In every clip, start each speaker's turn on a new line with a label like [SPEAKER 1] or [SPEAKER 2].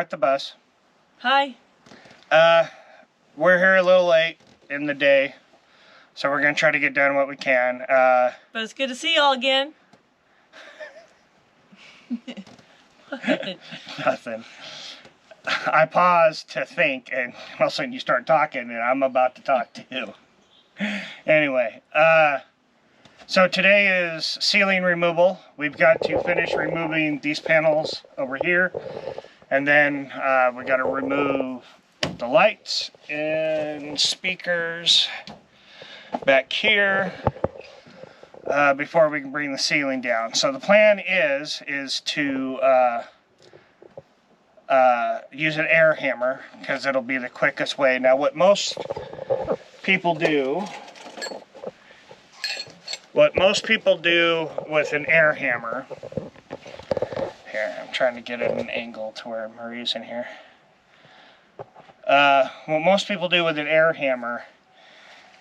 [SPEAKER 1] at the bus.
[SPEAKER 2] Hi.
[SPEAKER 1] We're here a little late in the day, so we're gonna try to get done what we can.
[SPEAKER 2] But it's good to see y'all again.
[SPEAKER 1] Nothing. I paused to think, and all of a sudden you start talking, and I'm about to talk too. Anyway, so today is ceiling removal. We've got to finish removing these panels over here, and then we got to remove the lights and speakers back here before we can bring the ceiling down. So the plan is to use an air hammer, because it'll be the quickest way. Now what most people do with an air hammer, here, I'm trying to get it an angle to where Marie's in here. What most people do with an air hammer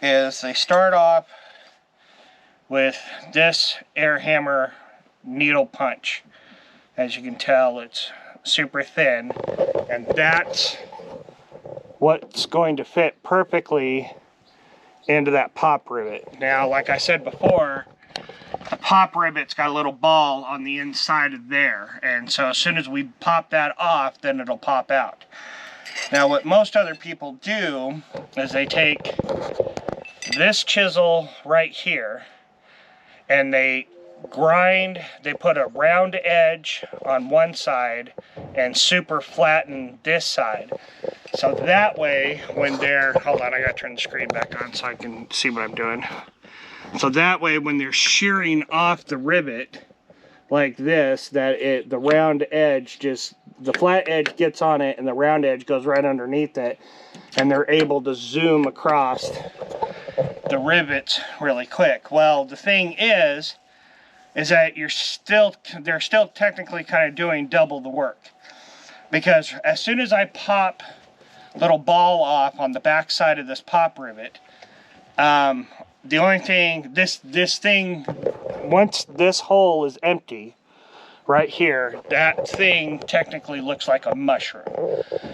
[SPEAKER 1] is they start off with this air hammer needle punch. As you can tell, it's super thin, and that's what's going to fit perfectly into that pop rivet. Now, like I said before, the pop rivet's got a little ball on the inside of there, and so as soon as we pop that off, then it'll pop out. Now, what most other people do is they take this chisel right here and they grind, they put a round edge on one side and super flatten this side. So that way, when they're, hold on, I gotta turn the screen back on so I can see what I'm doing. So that way, when they're shearing off the rivet like this, the round edge just, the flat edge gets on it and the round edge goes right underneath it, and they're able to zoom across the rivets really quick. Well, the thing is that they're still technically kind of doing double the work, because as soon as I pop little ball off on the back side of this pop rivet, the only thing, this thing, once this hole is empty right here, that thing technically looks like a mushroom.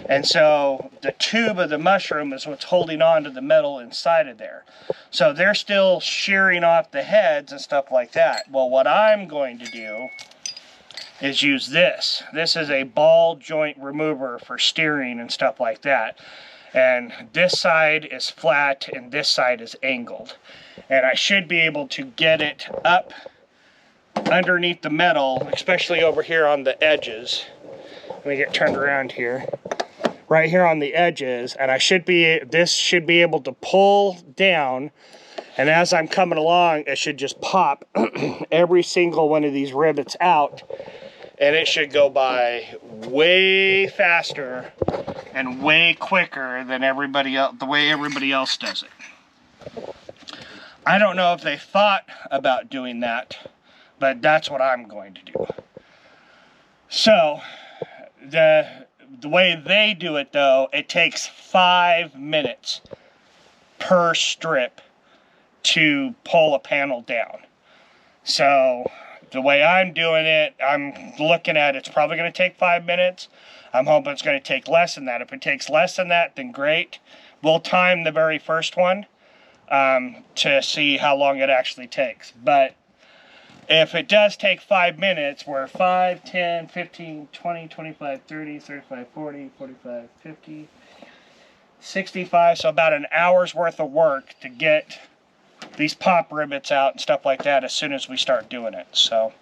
[SPEAKER 1] And so the tube of the mushroom is what's holding on to the metal inside of there. So they're still shearing off the heads and stuff like that. Well, what I'm going to do is use this. This is a ball joint remover for steering and stuff like that. And this side is flat and this side is angled. And I should be able to get it up underneath the metal, especially over here on the edges. Let me get turned around here. Right here on the edges, and this should be able to pull down, and as I'm coming along, it should just pop every single one of these rivets out, and it should go by way faster and way quicker than everybody else, the way everybody else does it. I don't know if they thought about doing that, but that's what I'm going to do. So, the way they do it though, it takes 5 minutes per strip to pull a panel down. So, the way I'm doing it, I'm looking at it's probably going to take 5 minutes. I'm hoping it's going to take less than that. If it takes less than that, then great. We'll time the very first one to see how long it actually takes. But if it does take 5 minutes, we're 5, 10, 15, 20, 25, 30, 35, 40, 45, 50, 65. So about an hour's worth of work to get these pop rivets out and stuff like that as soon as we start doing it. So,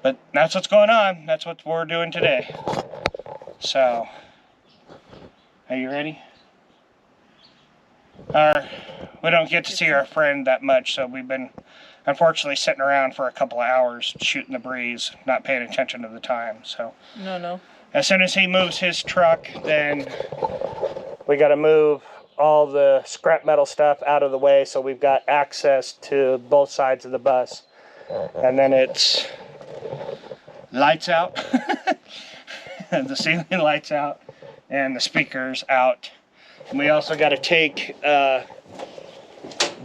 [SPEAKER 1] but that's what's going on. That's what we're doing today. So, are you ready? We don't get to see our friend that much, so we've been unfortunately sitting around for a couple of hours shooting the breeze, not paying attention to the time. So
[SPEAKER 2] No.
[SPEAKER 1] as soon as he moves his truck, then we got to move all the scrap metal stuff out of the way so we've got access to both sides of the bus. And then it's lights out, the ceiling lights out, and the speakers out. And we also got to take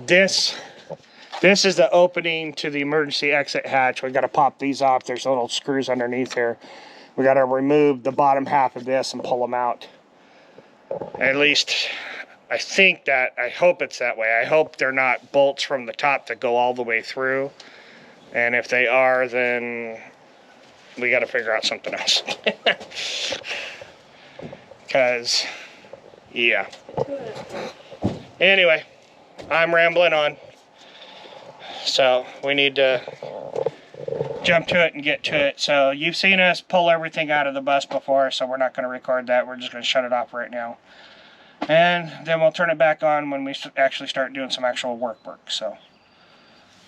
[SPEAKER 1] this is the opening to the emergency exit hatch. We've got to pop these off. There's little screws underneath here. We got to remove the bottom half of this and pull them out. At least I think that, I hope it's that way. I hope they're not bolts from the top that go all the way through. And if they are, then we got to figure out something else. Because, yeah. Anyway, I'm rambling on. So we need to jump to it and get to it. So you've seen us pull everything out of the bus before, so we're not going to record that. We're just going to shut it off right now. And then we'll turn it back on when we actually start doing some actual work. So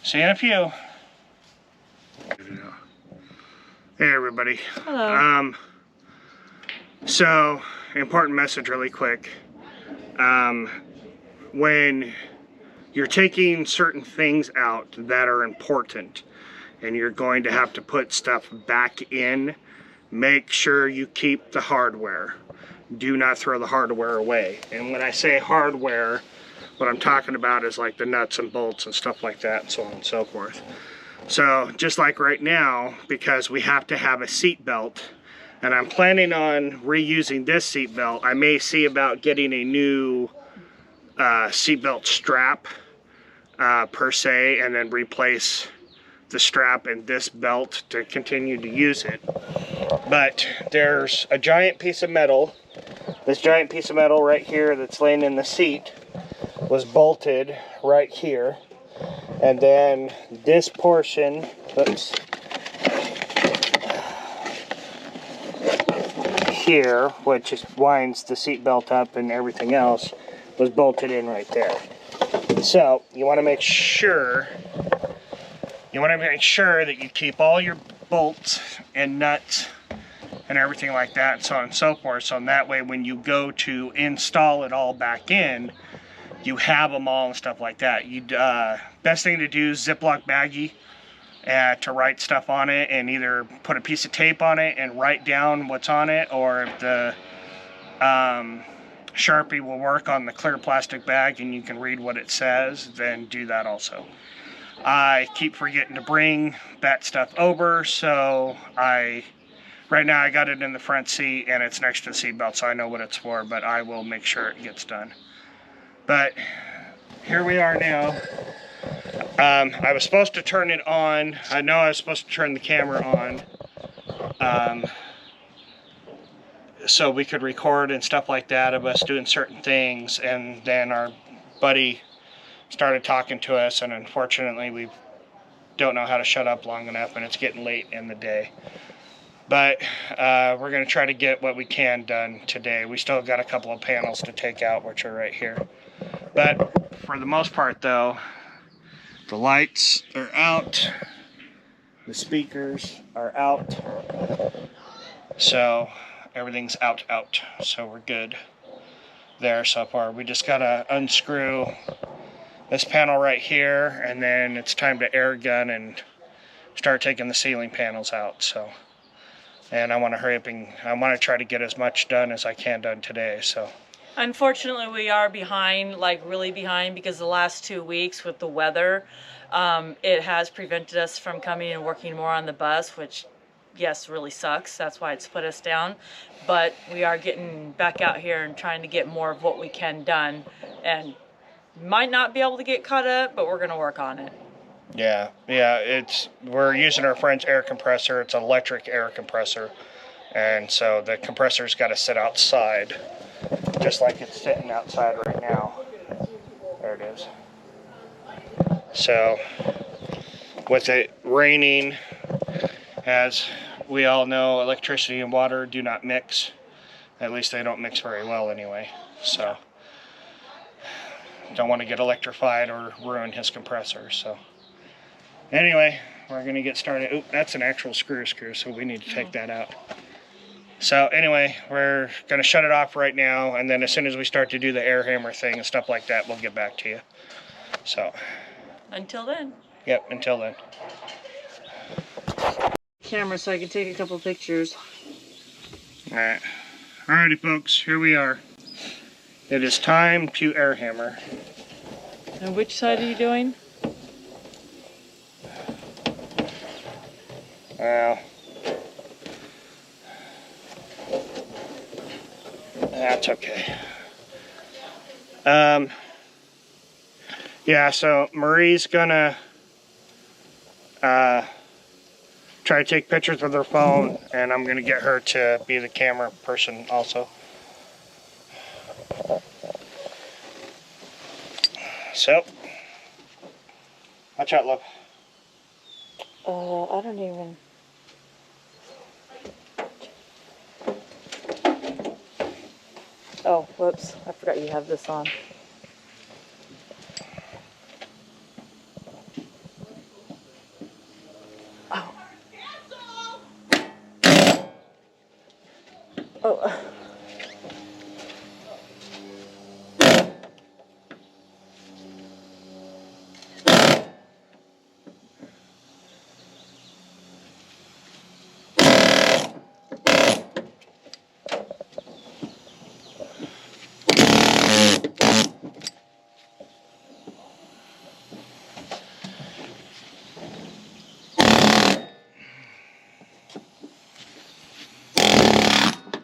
[SPEAKER 1] see you in a few. Hey everybody.
[SPEAKER 2] Hello.
[SPEAKER 1] So important message really quick. When you're taking certain things out that are important and you're going to have to put stuff back in, make sure you keep the hardware. Do not throw the hardware away. And when I say hardware, what I'm talking about is like the nuts and bolts and stuff like that and so on and so forth. So just like right now, because we have to have a seat belt, and I'm planning on reusing this seat belt, I may see about getting a new seatbelt strap per se, and then replace the strap in this belt to continue to use it. But there's a giant piece of metal. This giant piece of metal right here that's laying in the seat was bolted right here. And then this portion, oops, here, which just winds the seat belt up and everything else, was bolted in right there. So you want to make sure that you keep all your bolts and nuts and everything like that and so on and so forth, so in that way when you go to install it all back in, you have them all and stuff like that. Best thing to do is Ziploc baggie to write stuff on it, and either put a piece of tape on it and write down what's on it, or if the Sharpie will work on the clear plastic bag and you can read what it says, then do that also. I keep forgetting to bring that stuff over, so right now I got it in the front seat and it's next to the seat belt, so I know what it's for, but I will make sure it gets done. But here we are now. I was supposed to turn it on. I know I was supposed to turn the camera on so we could record and stuff like that of us doing certain things, and then our buddy started talking to us, and unfortunately we don't know how to shut up long enough, and it's getting late in the day. But we're going to try to get what we can done today. We still got a couple of panels to take out, which are right here. But for the most part though, the lights are out, the speakers are out, so everything's out, so we're good there so far. We just gotta unscrew this panel right here, and then it's time to air gun and start taking the ceiling panels out. So, and I want to hurry up and I want to try to get as much done as I can done today. So
[SPEAKER 2] Unfortunately, we are behind, like really behind, because the last 2 weeks with the weather, it has prevented us from coming and working more on the bus, which, yes, really sucks. That's why it's put us down. But we are getting back out here and trying to get more of what we can done. And might not be able to get caught up, but we're going to work on it.
[SPEAKER 1] yeah, we're using our friend's air compressor. It's an electric air compressor. And so the compressor's got to sit outside, just like it's sitting outside right now. There it is. So, with it raining, as we all know, electricity and water do not mix. At least they don't mix very well anyway. So, don't want to get electrified or ruin his compressor. So, anyway, we're going to get started. Oop, that's an actual screw, so we need to take that out. So anyway, we're going to shut it off right now, and then as soon as we start to do the air hammer thing and stuff like that, we'll get back to you. So.
[SPEAKER 2] Until then.
[SPEAKER 1] Yep, until then.
[SPEAKER 2] Camera so I can take a couple pictures.
[SPEAKER 1] Alright. Alrighty folks, here we are. It is time to air hammer.
[SPEAKER 2] And which side are you doing?
[SPEAKER 1] Well, That's okay. Yeah, so Marie's gonna try to take pictures with her phone, and I'm gonna get her to be the camera person also. So, watch out, love.
[SPEAKER 2] I don't even. Oh, whoops. I forgot you have this on. Oh. Oh.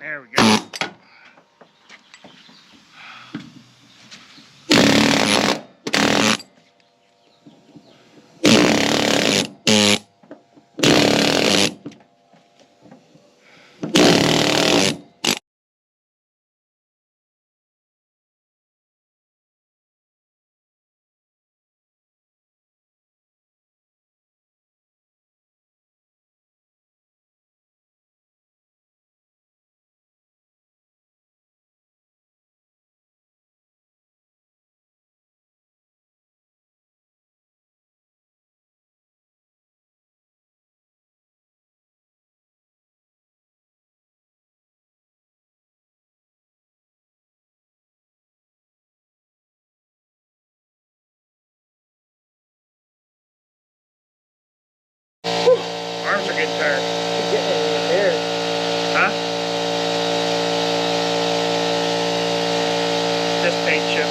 [SPEAKER 1] There we go. Arms are getting tired.
[SPEAKER 2] You're getting it in your beard.
[SPEAKER 1] Huh? This paint chip.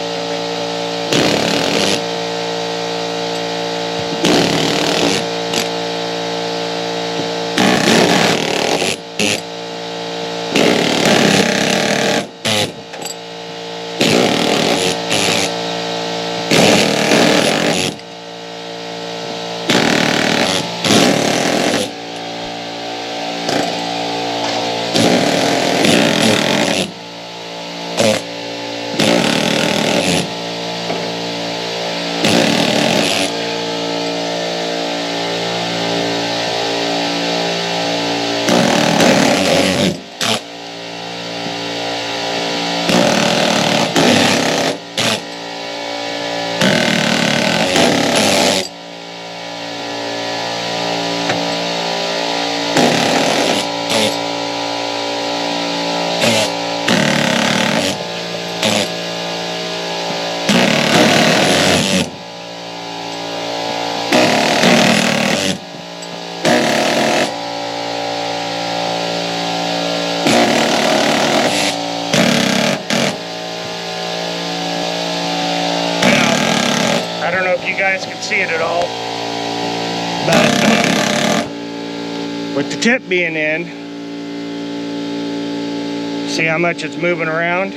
[SPEAKER 1] I don't know if you guys can see it at all, but with the tip being in, see how much it's moving around?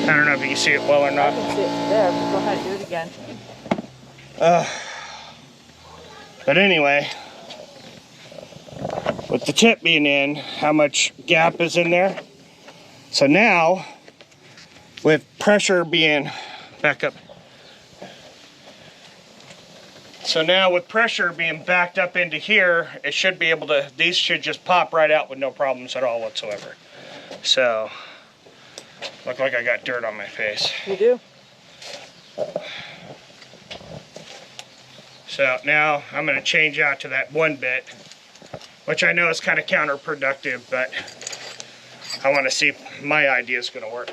[SPEAKER 1] I don't know if you can see it well or
[SPEAKER 2] I
[SPEAKER 1] not.
[SPEAKER 2] can see it there, but go ahead and do it again.
[SPEAKER 1] But anyway, with the tip being in, how much gap is in there? So now, with pressure being back up. So now with pressure being backed up into here, it should be able to, these should just pop right out with no problems at all whatsoever. So, look like I got dirt on my face.
[SPEAKER 2] You do?
[SPEAKER 1] So now I'm gonna change out to that 1-bit, which I know is kind of counterproductive, but I wanna see if my idea is gonna work.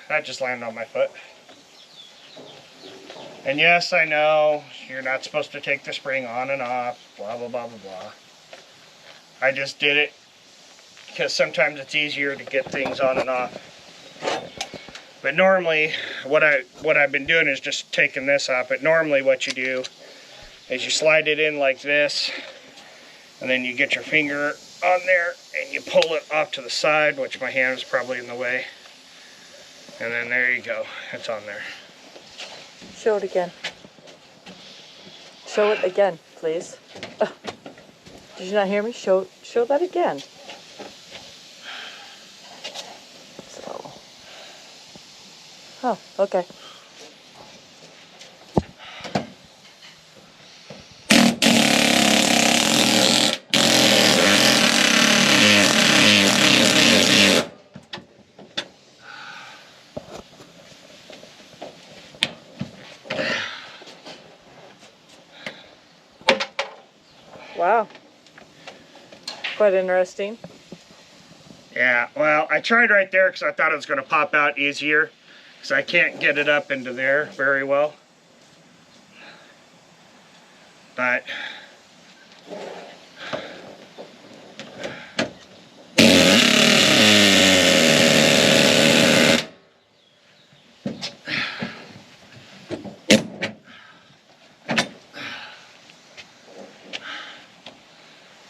[SPEAKER 1] That just landed on my foot. And yes, I know you're not supposed to take the spring on and off, blah, blah, blah, blah, blah. I just did it because sometimes it's easier to get things on and off. But normally, what I've been doing is just taking this off. But normally what you do is you slide it in like this, and then you get your finger on there, and you pull it off to the side, which my hand is probably in the way. And then there you go, it's on there.
[SPEAKER 2] Show it again. Show it again, please. Did you not hear me? Show that again. So. Oh, okay. Wow. Quite interesting.
[SPEAKER 1] Yeah, well, I tried right there because I thought it was going to pop out easier, because I can't get it up into there very well. But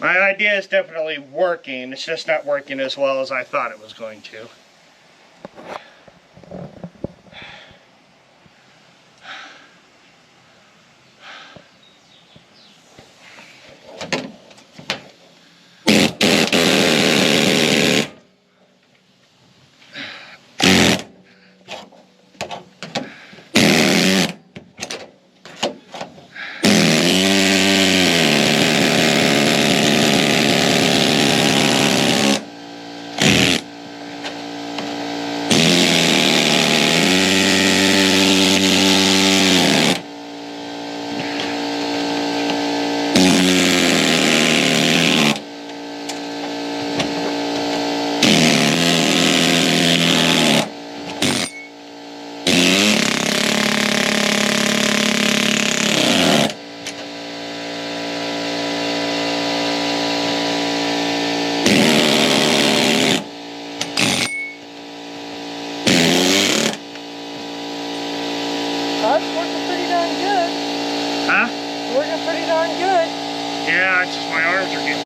[SPEAKER 1] my idea is definitely working. It's just not working as well as I thought it was going to.
[SPEAKER 2] That's working pretty darn good.
[SPEAKER 1] Huh?
[SPEAKER 2] Working pretty darn good.
[SPEAKER 1] Yeah, it's just my arms are getting...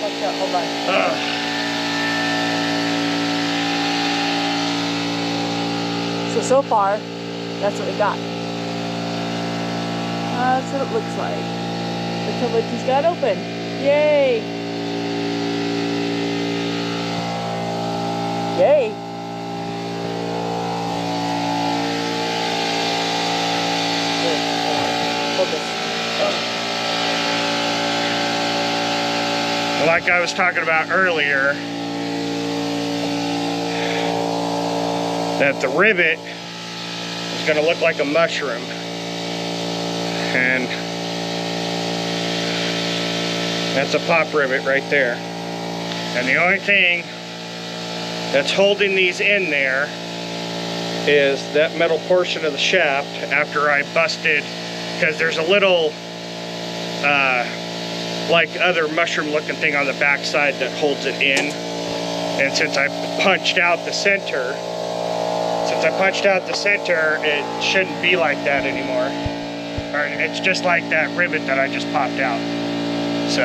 [SPEAKER 2] Watch out, hold on. So far, that's what we got. That's what it looks like. Look how much he's got open. Yay! Yay! Here, hold on. Hold this.
[SPEAKER 1] Like I was talking about earlier, that the rivet is going to look like a mushroom, and That's a pop rivet right there. And the only thing that's holding these in there is that metal portion of the shaft after I busted, because there's a little like other mushroom looking thing on the back side that holds it in. And since I punched out the center, it shouldn't be like that anymore. Or it's just like that rivet that I just popped out. So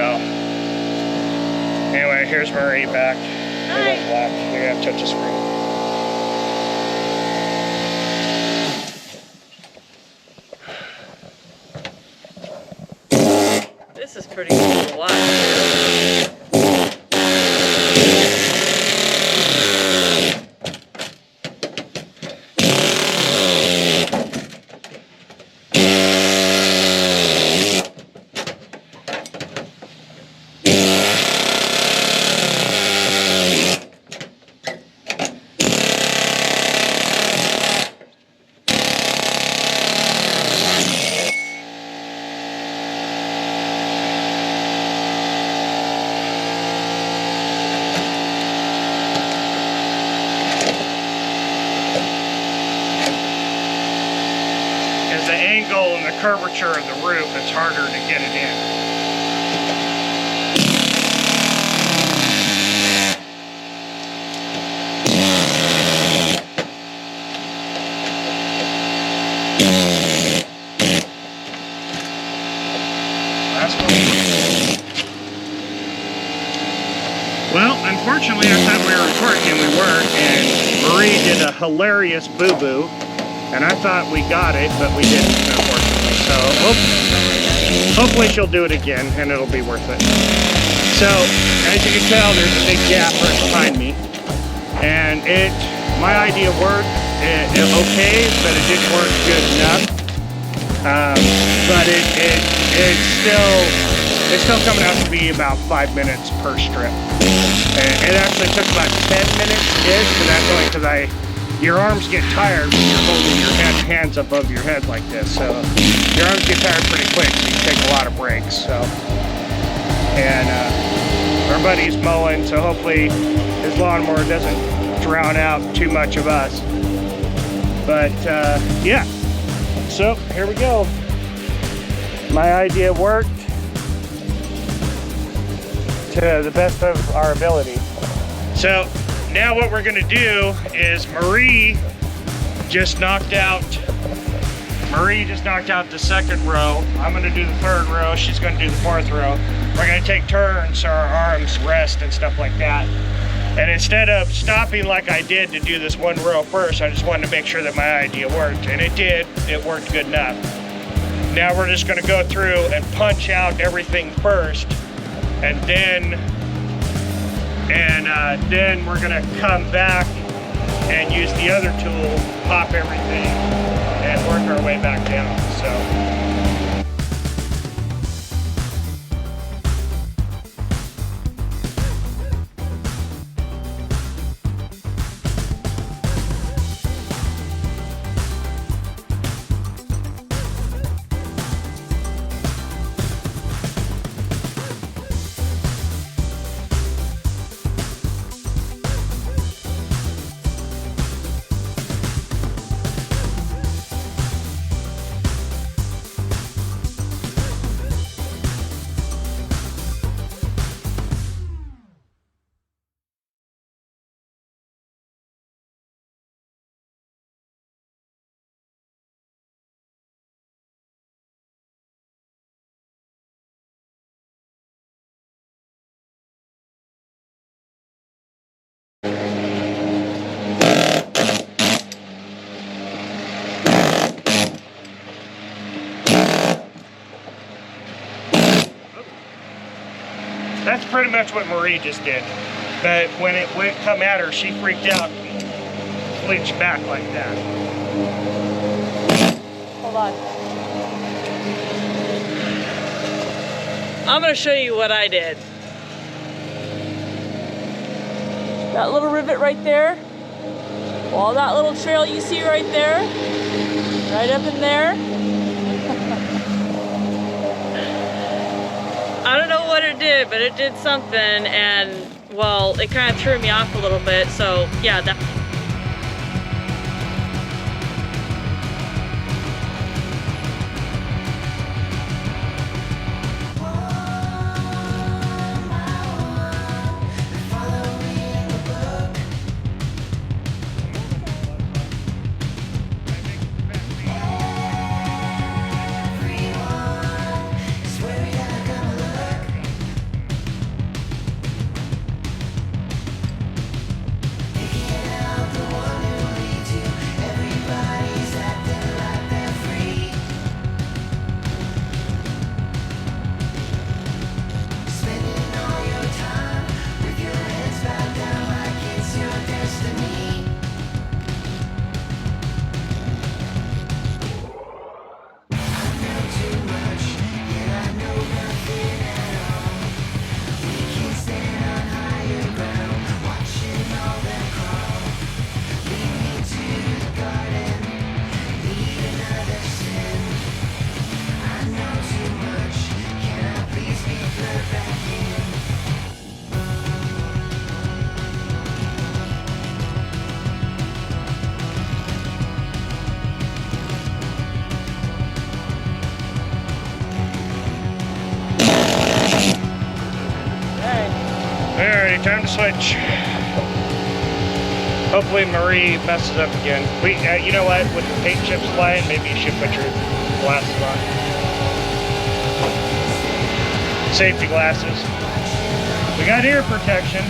[SPEAKER 1] anyway, here's Marie back.
[SPEAKER 2] Hi.
[SPEAKER 1] It went black. You're gonna touch the screen.
[SPEAKER 2] This is pretty cool to watch.
[SPEAKER 1] The angle and the curvature of the roof, it's harder to get it in. That's cool. Well, unfortunately, I thought we were recording and we weren't, and Marie did a hilarious boo-boo. And I thought we got it, but we didn't, unfortunately. So hopefully she'll do it again, and it'll be worth it. So, as you can tell, there's a big gap right behind me. And my idea worked okay, but it didn't work good enough. But it's still coming out to be about 5 minutes per strip. And it actually took about 10 minutes-ish, but that's only because your arms get tired when you're holding your hands above your head like this. So your arms get tired pretty quick, so you take a lot of breaks. So, and our buddy's mowing, so hopefully his lawnmower doesn't drown out too much of us. But yeah, so here we go. My idea worked to the best of our ability. So now what we're gonna do is Marie just knocked out the second row. I'm gonna do the third row. She's gonna do the fourth row. We're gonna take turns so our arms rest and stuff like that. And instead of stopping like I did to do this one row first, I just wanted to make sure that my idea worked. And it did. It worked good enough. Now we're just gonna go through and punch out everything first, and then we're gonna come back and use the other tool, pop everything, and work our way back down. So. That's pretty much what Marie just did. But when it went come at her, she freaked out and flinched back like that.
[SPEAKER 2] Hold on. I'm gonna show you what I did. That little rivet right there, all that little trail you see right there, right up in there. I don't know what what it did, but it did something, and well, it kind of threw me off a little bit. So yeah, that.
[SPEAKER 1] Alright, time to switch. Hopefully Marie messes up again. You know what? With the paint chips flying, maybe you should put your glasses on. Safety glasses. We got ear protection.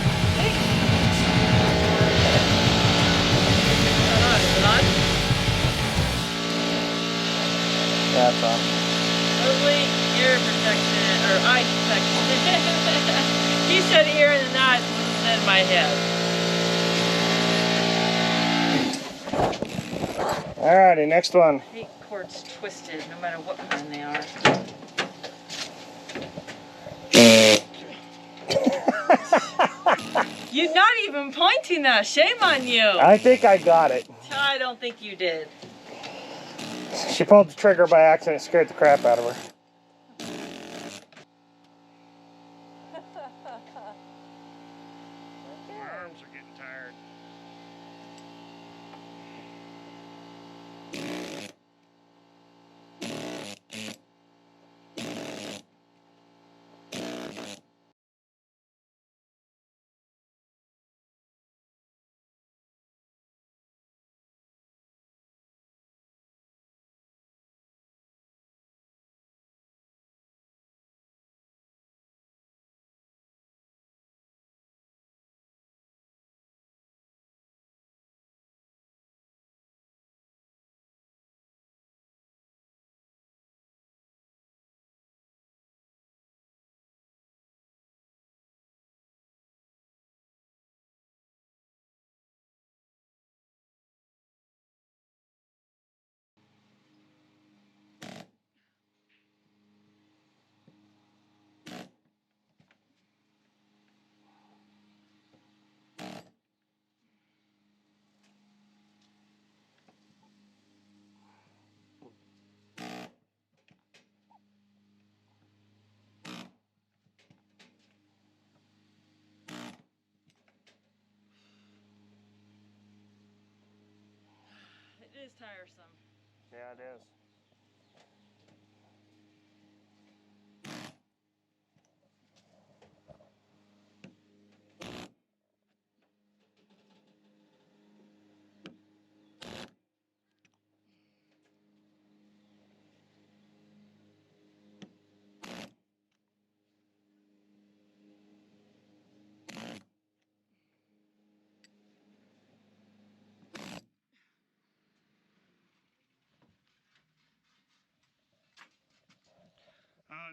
[SPEAKER 1] That's on.
[SPEAKER 2] Lovely ear protection, or eye protection. You said ear and that was in my head.
[SPEAKER 1] Alrighty, next one.
[SPEAKER 2] I hate cords twisted, no matter what kind they are. You're not even pointing that. Shame on you.
[SPEAKER 1] I think I got it.
[SPEAKER 2] I don't think you did.
[SPEAKER 1] She pulled the trigger by accident, scared the crap out of her. My arms are getting tired.
[SPEAKER 2] It is tiresome.
[SPEAKER 1] Yeah, it is.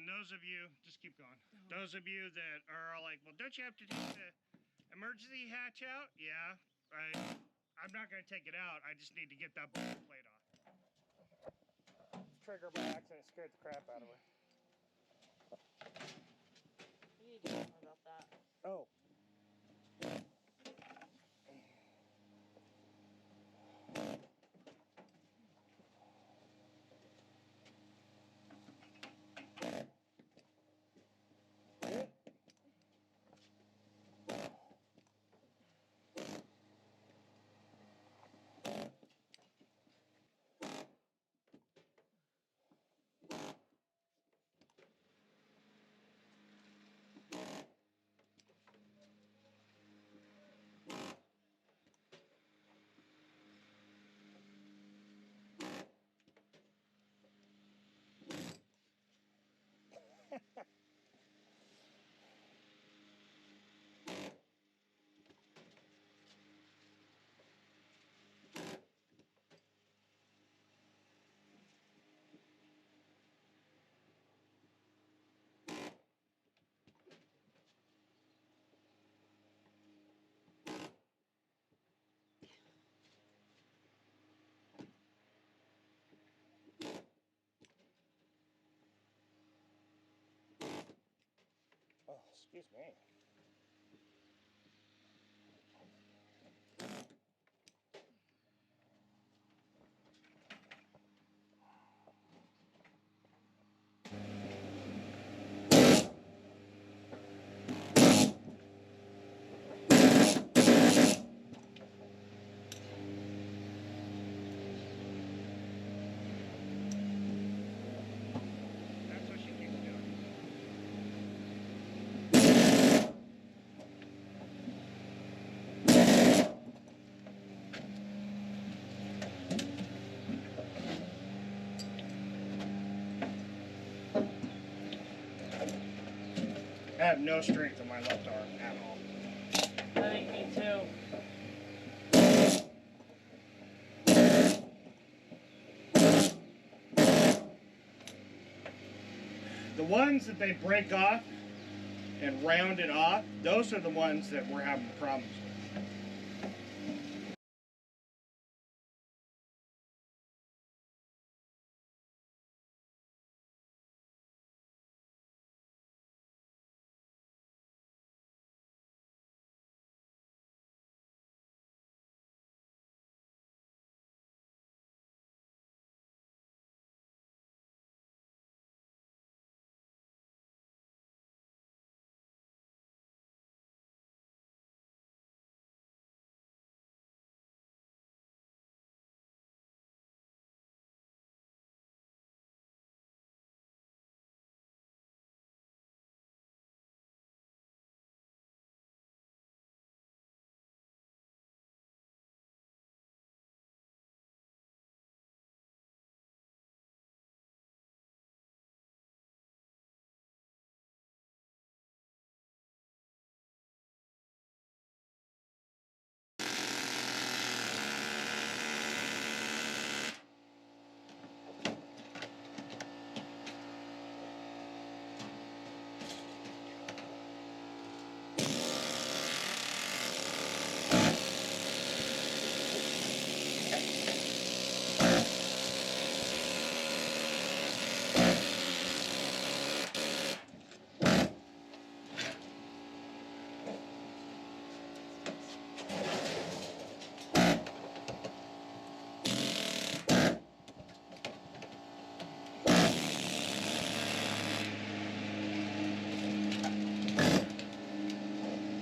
[SPEAKER 1] Those of you, just keep going. Those of you that are like, well, don't you have to take the emergency hatch out? Yeah, I'm not going to take it out. I just need to get that ball plate off. Trigger by accident, scared the crap out of her.
[SPEAKER 2] You need to tell me about that.
[SPEAKER 1] Oh. Excuse me. That's what she keeps doing. I have no strength in my left arm at all.
[SPEAKER 2] I think me too.
[SPEAKER 1] The ones that they break off and round it off, those are the ones that we're having problems with.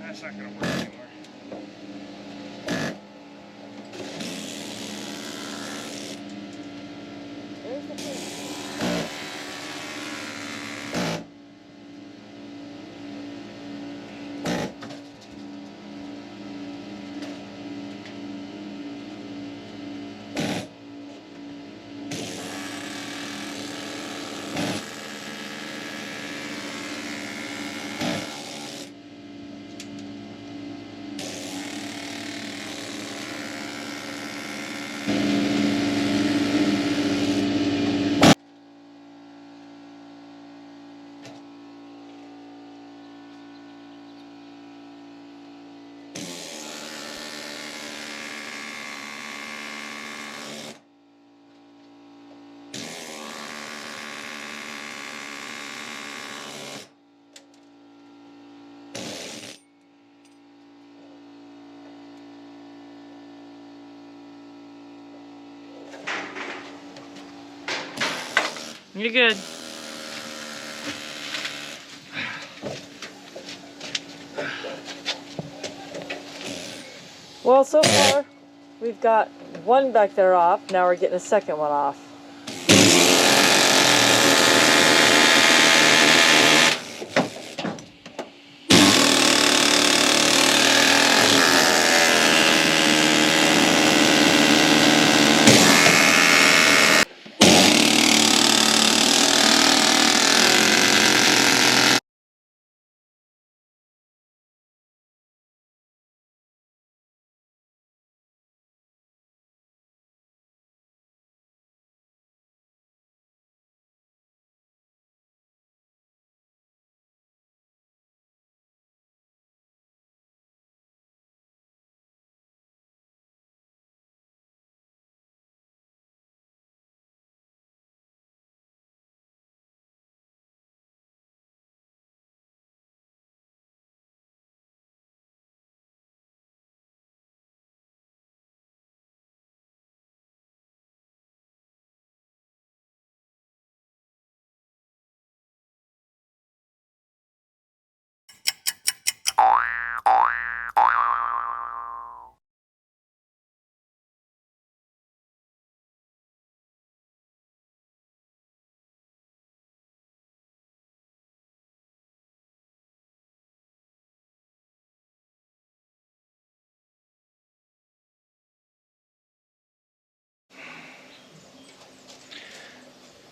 [SPEAKER 1] That's not going to work anymore.
[SPEAKER 2] There's the key. You're good. Well, so far, we've got one back there off. Now we're getting a second one off.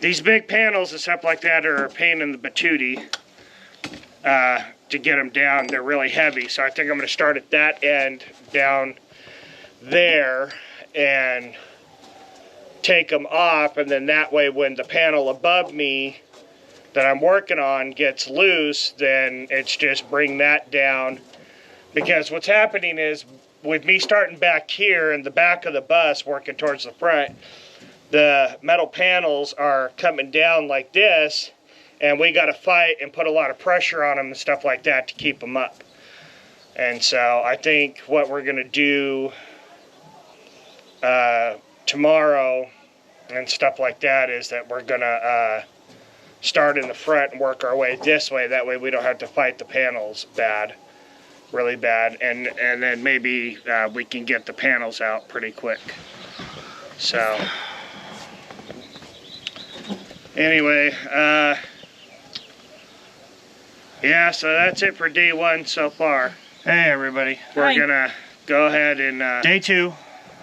[SPEAKER 1] these big panels and stuff like that are a pain in the patootie to get them down. They're really heavy, so I think I'm going to start at that end down there and take them off, and then that way when the panel above me that I'm working on gets loose, then it's just bring that down. Because what's happening is, with me starting back here in the back of the bus working towards the front, the metal panels are coming down like this, and we got to fight and put a lot of pressure on them and stuff like that to keep them up. And so I think what we're going to do tomorrow and stuff like that is that we're going to start in the front and work our way this way. That way we don't have to fight the panels really bad, and then maybe we can get the panels out pretty quick. So anyway, yeah, so that's it for day 1 so far. Hey everybody, we're gonna go ahead and day 2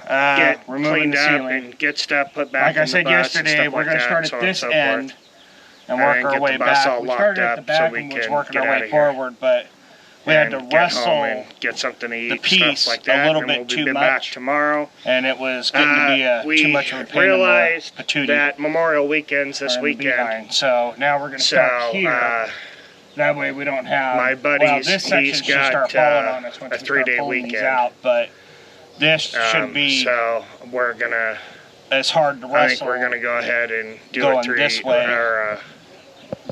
[SPEAKER 1] get cleaned up and get stuff put back. Like I said yesterday, we're gonna start at this end and work our way back. We started at the back and was working our way forward, but we had to wrestle get something to eat, the piece like that, a little bit too much tomorrow, and it was getting to be too much of a pain in the patootie. That Memorial Weekend's this weekend, so now we're going to start here. That way we don't have my buddies. Well, this section should start falling on us once we start pulling these out, but this should be. So we're gonna. It's hard to wrestle. I think we're gonna go ahead and do it this way.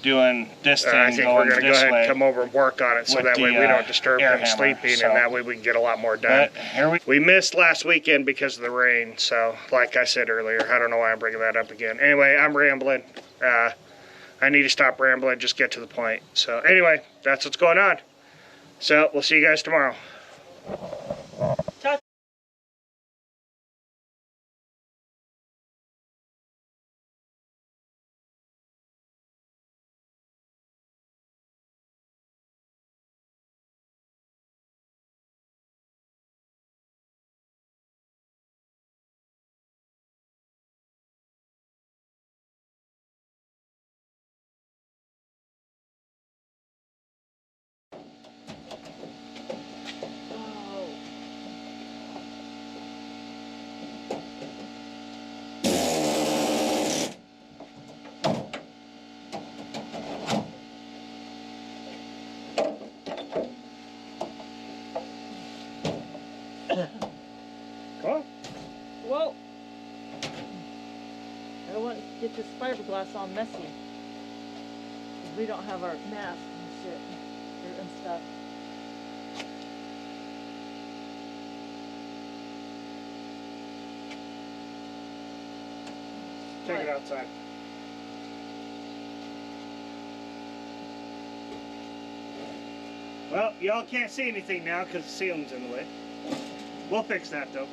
[SPEAKER 1] Doing this thing, I think we're going to go ahead and come over and work on it so that way we don't disturb them sleeping, and that way we can get a lot more done. We missed last weekend because of the rain, so like I said earlier, I don't know why I'm bringing that up again. Anyway, I'm rambling. I need to stop rambling, just get to the point. So anyway, that's what's going on. So we'll see you guys tomorrow.
[SPEAKER 2] Whoa! I don't want to get this fiberglass all messy. 'Cause we don't have our mask and shit and stuff.
[SPEAKER 1] Take it outside. Well, y'all can't see anything now because the ceiling's in the way. We'll fix that though.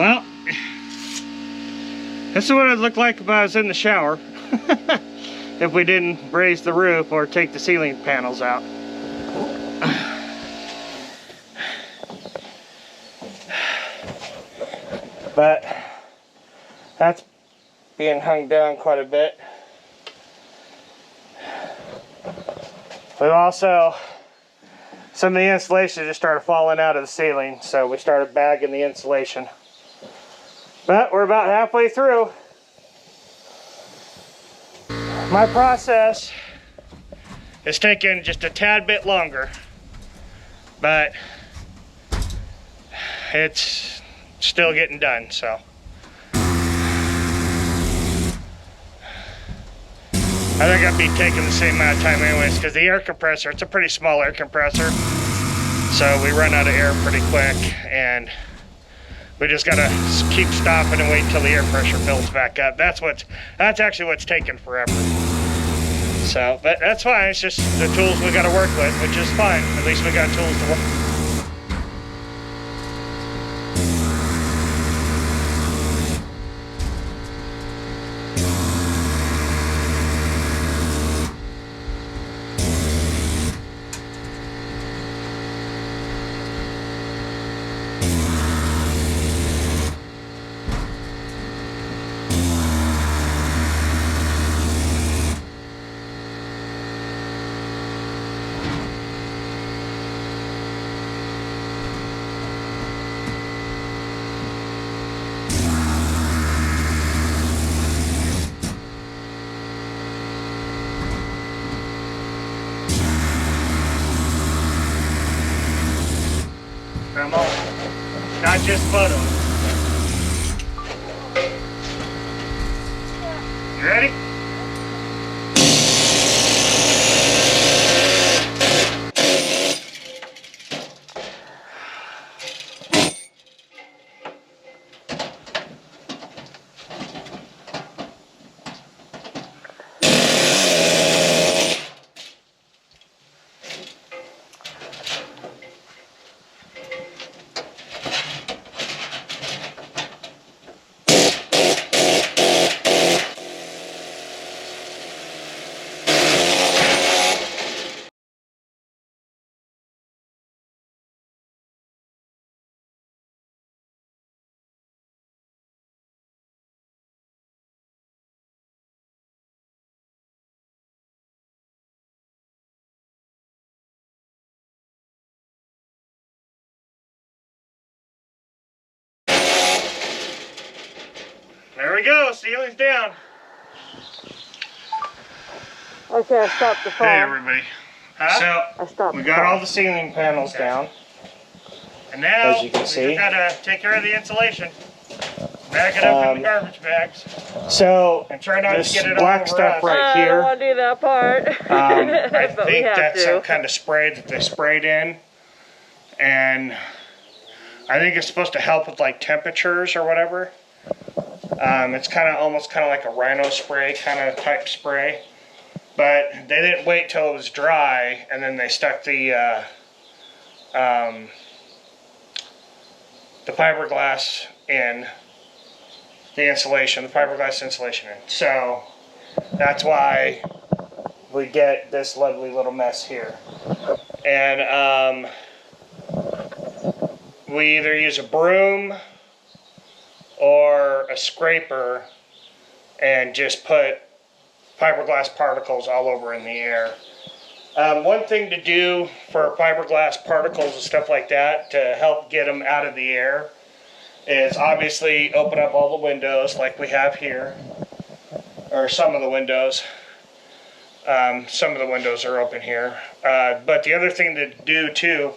[SPEAKER 1] Well, this is what it looked like if I was in the shower. If we didn't raise the roof or take the ceiling panels out. But that's being hung down quite a bit. We've also, some of the insulation just started falling out of the ceiling, so we started bagging the insulation. But we're about halfway through. My process is taking just a tad bit longer, but it's still getting done, so. I think I'd be taking the same amount of time anyways, because the air compressor, it's a pretty small air compressor, so we run out of air pretty quick, and we just gotta keep stopping and wait until the air pressure builds back up. That's actually what's taking forever. So, but that's fine. It's just the tools we gotta work with, which is fine. At least we got tools to work. Come on, not just photos. You ready? There we go, ceiling's down.
[SPEAKER 2] Okay, I stopped the phone.
[SPEAKER 1] Hey everybody. So, we got all the ceiling panels down. And now,
[SPEAKER 3] As you can see.
[SPEAKER 1] we just gotta take care of the insulation. Bag it up in the garbage bags.
[SPEAKER 3] So
[SPEAKER 1] And try not
[SPEAKER 3] this
[SPEAKER 1] to get it
[SPEAKER 3] black
[SPEAKER 1] all over
[SPEAKER 3] stuff
[SPEAKER 1] us.
[SPEAKER 3] right
[SPEAKER 2] I don't
[SPEAKER 3] here,
[SPEAKER 2] want to do that part.
[SPEAKER 1] I
[SPEAKER 2] But we
[SPEAKER 1] think
[SPEAKER 2] have
[SPEAKER 1] that's
[SPEAKER 2] to.
[SPEAKER 1] some kind of spray that they sprayed in. And I think it's supposed to help with like temperatures or whatever. It's almost kind of like a rhino spray kind of type spray. But they didn't wait till it was dry, and then they stuck the fiberglass in, the fiberglass insulation in. So that's why we get this lovely little mess here. And we either use a broom or a scraper and just put fiberglass particles all over in the air. One thing to do for fiberglass particles and stuff like that to help get them out of the air is obviously open up all the windows like we have here, or some of the windows. Some of the windows are open here. But the other thing to do too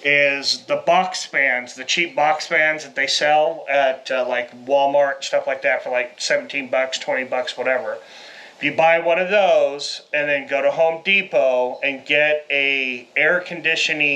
[SPEAKER 1] is the box fans, the cheap box fans that they sell at like Walmart and stuff like that for like 17 bucks, 20 bucks, whatever. If you buy one of those and then go to Home Depot and get a air conditioning